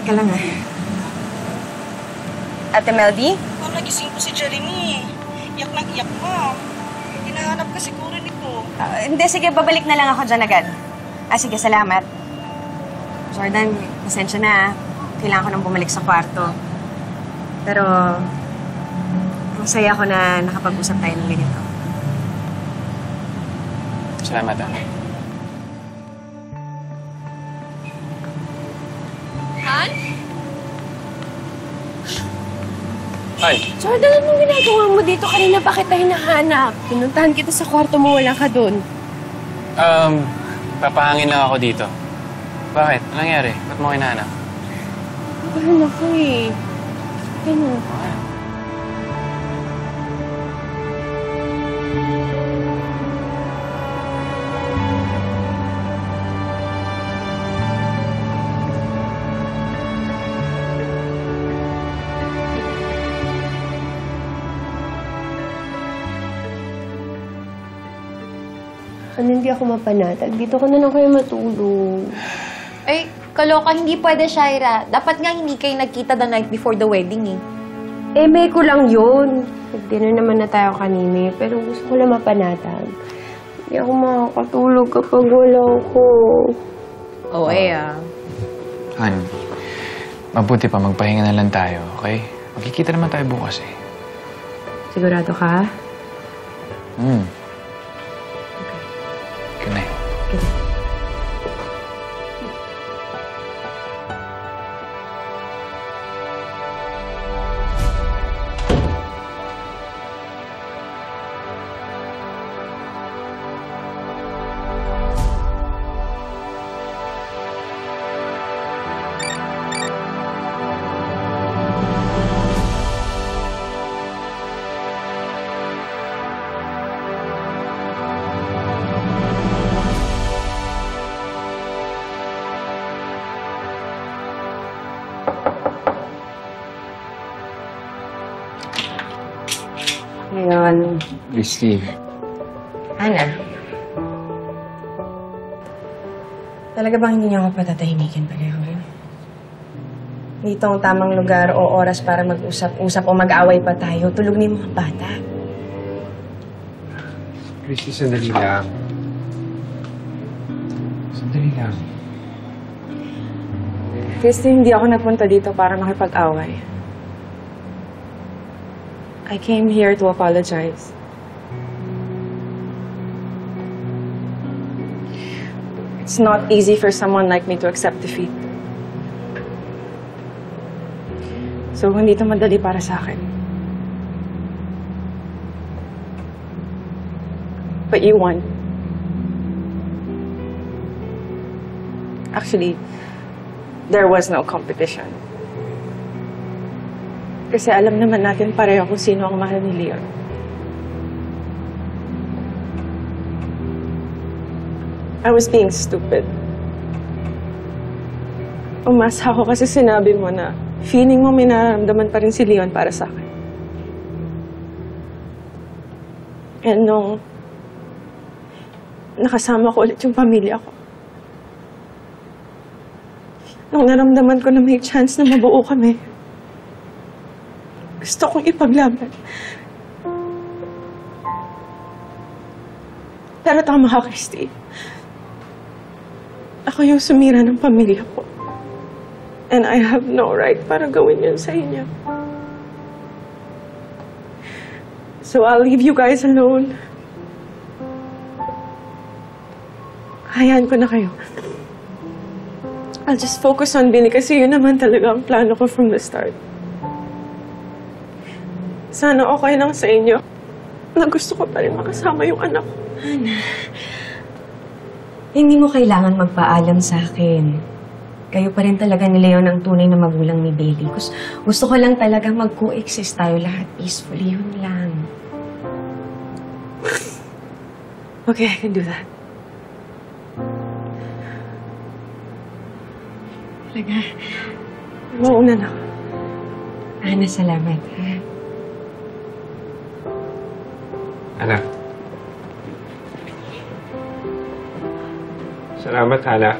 Teka lang Ate Meldy? Ma'am, nagising po si Jeremy. Iyak na iyak, ma'am. Hinahanap ka siguro nito. Hindi, sige, babalik na lang ako dyan agad. Sige, salamat. Jordan, pasensya na Kailangan ko nang bumalik sa kwarto. Pero, masaya ako na nakapag-usap tayo ng ganito. Salamat, Han? Hi. Jordan, anong ginagawa mo dito? Kanina pa kita hinahanap. Pinuntahan kita sa kwarto mo, wala ka doon. Papahangin lang ako dito. Bakit? Anong nangyari? Ba't mo hinahanap? Ano ako Ano? Hindi ako mapanatag. Dito ko na lang kayo matulog. Ay, kaloka, hindi pwede, Shaira. Dapat nga hindi kayo nagkita the night before the wedding, May ko lang yun. Nag-dinner naman na tayo kanina, pero gusto ko lang mapanatag. Hindi ako makakatulog kapag wala ako. Han, mabuti pa magpahinga na lang tayo, okay? Magkikita naman tayo bukas, Sigurado ka? Good night. Ngayon, Christy. Ana. Talaga bang hindi niyo ako patatahimikin pareho? Dito ang tamang lugar o oras para mag-usap-usap o mag-away pa tayo. Tulog na yung mga bata. Christy, sandali lang. Sandali lang. Christy, hindi ako napunta dito para makipag-away. I came here to apologize. It's not easy for someone like me to accept defeat. So, hindi ito madali para sa akin. But you won. Actually, there was no competition. Kasi alam naman natin pareho kung sino ang mahal ni Leon. I was being stupid. Umasa ako kasi sinabi mo na feeling mo may nararamdaman pa rin si Leon para sa akin. And nung nakasama ko ulit yung pamilya ko, nung naramdaman ko na may chance na mabuo kami, gusto kong ipaglaban. Pero tama ka, Christy. Ako yung sumira ng pamilya ko. And I have no right para gawin yun sa inyo. So I'll leave you guys alone. Hayaan ko na kayo. I'll just focus on Billy kasi yun naman talaga ang plano ko from the start. Sana okay lang sa inyo na gusto ko pa rin makasama yung anak ko. Hana, hindi mo kailangan magpaalam sa akin. Kayo pa rin talaga ni Leon ang tunay na magulang ni Bailey. Gusto ko lang talaga mag-coexist tayo lahat peacefully. Yun lang. Okay, I can do that. Talaga. Mauna na ako. Hana, salamat. Ana. Salamat, Hana.